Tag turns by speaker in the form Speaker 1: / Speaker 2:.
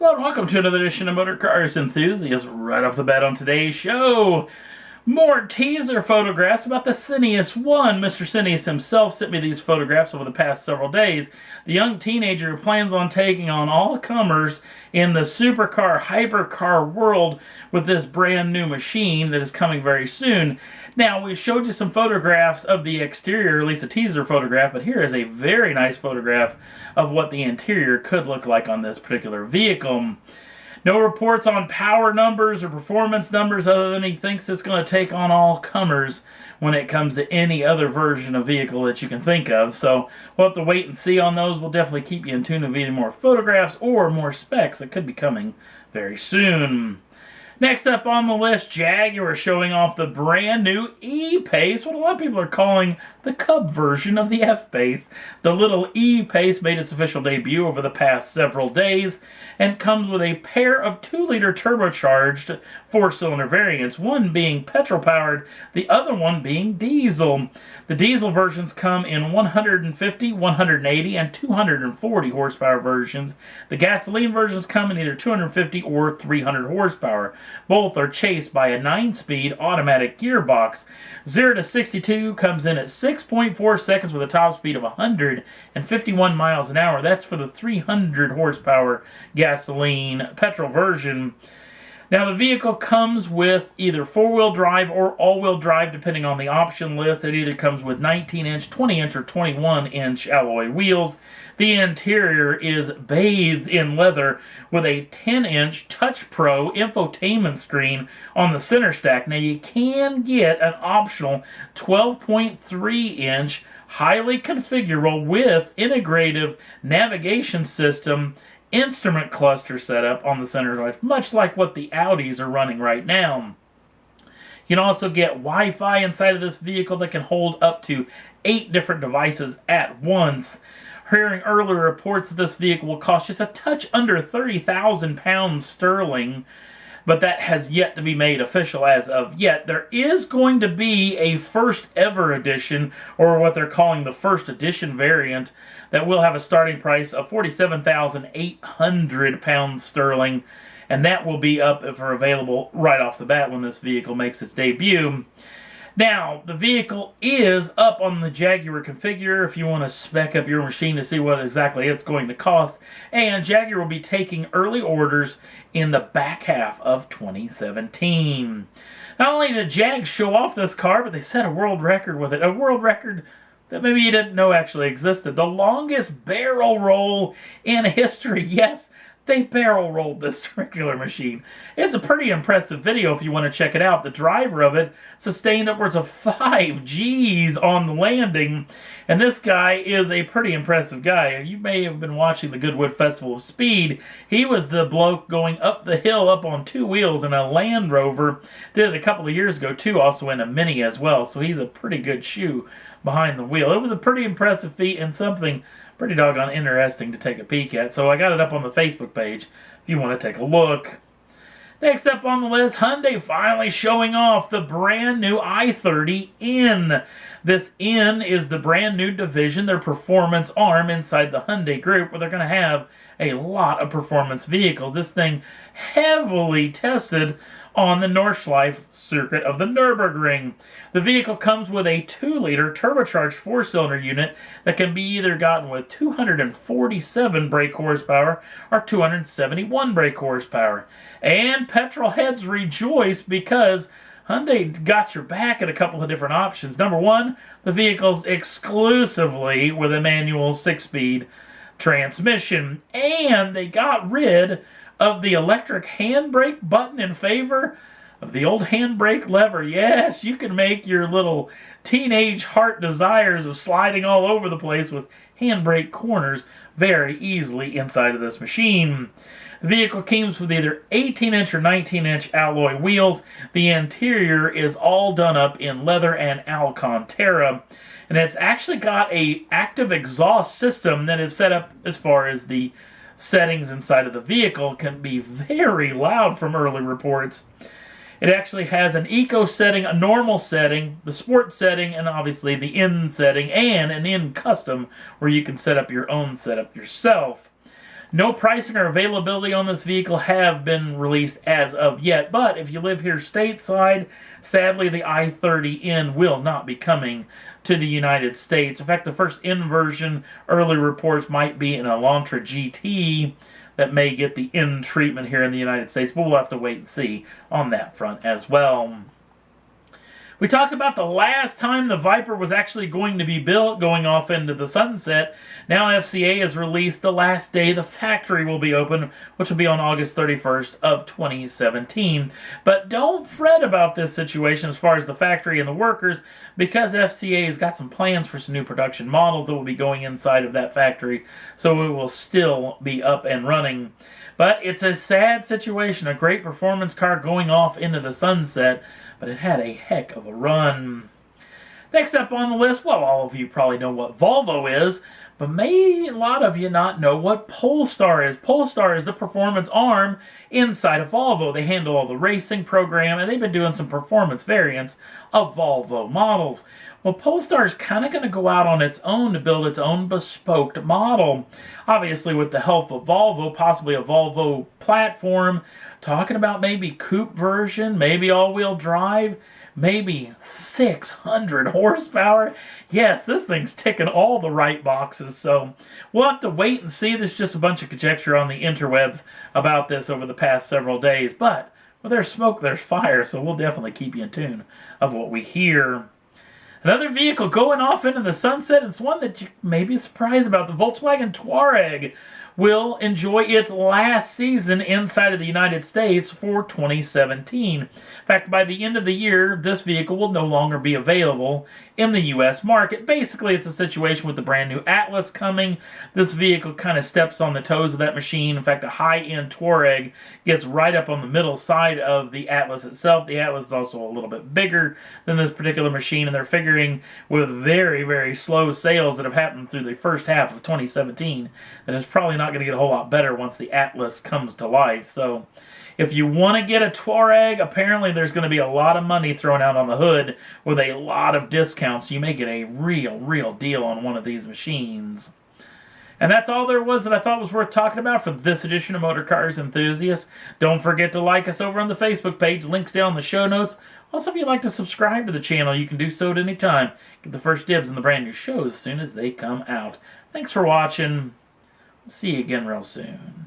Speaker 1: Hello and welcome to another edition of Motor Cars Enthusiasts. Right off the bat on today's show, more teaser photographs about the Cineas One. Mr. Cineas himself sent me these photographs over the past several days. The young teenager who plans on taking on all comers in the supercar, hypercar world with this brand new machine that is coming very soon. Now, we showed you some photographs of the exterior, at least a teaser photograph, but here is a very nice photograph of what the interior could look like on this particular vehicle. No reports on power numbers or performance numbers other than he thinks it's going to take on all comers when it comes to any other version of vehicle that you can think of. So we'll have to wait and see on those. We'll definitely keep you in tune with any more photographs or more specs that could be coming very soon. Next up on the list, Jaguar showing off the brand new EPace, what a lot of people are calling the Cub version of the F-Pace. The little EPace made its official debut over the past several days and comes with a pair of 2-liter turbocharged 4-cylinder variants, one being petrol-powered, the other one being diesel. The diesel versions come in 150, 180, and 240 horsepower versions. The gasoline versions come in either 250 or 300 horsepower. Both are chased by a 9-speed automatic gearbox. 0 to 62 comes in at 6.4 seconds with a top speed of 151 miles an hour. That's for the 300 horsepower gasoline petrol version. Now, the vehicle comes with either 4-wheel drive or all-wheel drive, depending on the option list. It either comes with 19-inch, 20-inch, or 21-inch alloy wheels. The interior is bathed in leather with a 10-inch Touch Pro infotainment screen on the center stack. Now, you can get an optional 12.3-inch highly configurable with integrative navigation system instrument cluster setup on the center right, much like what the Audis are running right now. You can also get Wi-Fi inside of this vehicle that can hold up to 8 different devices at once. Hearing earlier reports that this vehicle will cost just a touch under 30,000 pounds sterling, but that has yet to be made official as of yet. There is going to be a first ever edition, or what they're calling the first edition variant, that will have a starting price of 47,800 pounds sterling, and that will be up for available right off the bat when this vehicle makes its debut. Now, the vehicle is up on the Jaguar configurator if you want to spec up your machine to see what exactly it's going to cost. And Jaguar will be taking early orders in the back half of 2017. Not only did Jag show off this car, but they set a world record with it. A world record that maybe you didn't know actually existed. The longest barrel roll in history. Yes, they barrel rolled this regular machine. It's a pretty impressive video if you want to check it out. The driver of it sustained upwards of 5 Gs on the landing. And this guy is a pretty impressive guy. You may have been watching the Goodwood Festival of Speed. He was the bloke going up the hill up on 2 wheels in a Land Rover. Did it a couple of years ago too, also in a Mini as well. So he's a pretty good shoe behind the wheel. It was a pretty impressive feat and something pretty doggone interesting to take a peek at. So I got it up on the Facebook page if you want to take a look. Next up on the list, Hyundai finally showing off the brand new i30N. This N is the brand new division, their performance arm inside the Hyundai group, where they're going to have a lot of performance vehicles. This thing heavily tested on the Nordschleife circuit of the Nürburgring. The vehicle comes with a 2-liter turbocharged 4-cylinder unit that can be either gotten with 247 brake horsepower or 271 brake horsepower. And petrol heads rejoice because Hyundai got your back at a couple of different options. Number one, the vehicle's exclusively with a manual 6-speed transmission, and they got rid of the electric handbrake button in favor of the old handbrake lever. Yes, you can make your little teenage heart desires of sliding all over the place with handbrake corners very easily inside of this machine. The vehicle comes with either 18-inch or 19-inch alloy wheels. The interior is all done up in leather and Alcantara. And it's actually got an active exhaust system that is set up as far as the settings inside of the vehicle can be very loud from early reports. It actually has an eco setting, a normal setting, the sport setting, and obviously the in setting, and an in custom where you can set up your own setup yourself. No pricing or availability on this vehicle have been released as of yet, but if you live here stateside, sadly the i30N will not be coming to the United States. In fact, the first N version, early reports might be an Elantra GT that may get the N treatment here in the United States, but we'll have to wait and see on that front as well. We talked about the last time the Viper was actually going to be built, going off into the sunset. Now FCA has released the last day the factory will be open, which will be on August 31st of 2017. But don't fret about this situation as far as the factory and the workers, because FCA has got some plans for some new production models that will be going inside of that factory, so it will still be up and running. But it's a sad situation, a great performance car going off into the sunset, but it had a heck of a run. Next up on the list, well, all of you probably know what Volvo is, but maybe a lot of you not know what Polestar is. Polestar is the performance arm inside of Volvo. They handle all the racing program, and they've been doing some performance variants of Volvo models. Well, Polestar is kind of going to go out on its own to build its own bespoke model. Obviously, with the help of Volvo, possibly a Volvo platform, talking about maybe coupe version, maybe all-wheel drive, maybe 600 horsepower. Yes, this thing's ticking all the right boxes, so we'll have to wait and see. There's just a bunch of conjecture on the interwebs about this over the past several days, but where there's smoke, there's fire, so we'll definitely keep you in tune of what we hear. Another vehicle going off into the sunset, it's one that you may be surprised about. The Volkswagen Touareg will enjoy its last season inside of the United States for 2017. In fact, by the end of the year, this vehicle will no longer be available in the U.S. market. Basically, it's a situation with the brand new Atlas coming. This vehicle kind of steps on the toes of that machine. In fact, a high-end Touareg gets right up on the middle side of the Atlas itself. The Atlas is also a little bit bigger than this particular machine, and they're figuring with very, very slow sales that have happened through the first half of 2017 that it's probably not going to get a whole lot better once the Atlas comes to life. So if you want to get a Touareg, apparently there's going to be a lot of money thrown out on the hood with a lot of discounts. You may get a real deal on one of these machines. And that's all there was that I thought was worth talking about for this edition of Motor Cars Enthusiasts. Don't forget to like us over on the Facebook page. Links down in the show notes. Also, if you'd like to subscribe to the channel, you can do so at any time. Get the first dibs on the brand new shows as soon as they come out. Thanks for watching. See you again real soon.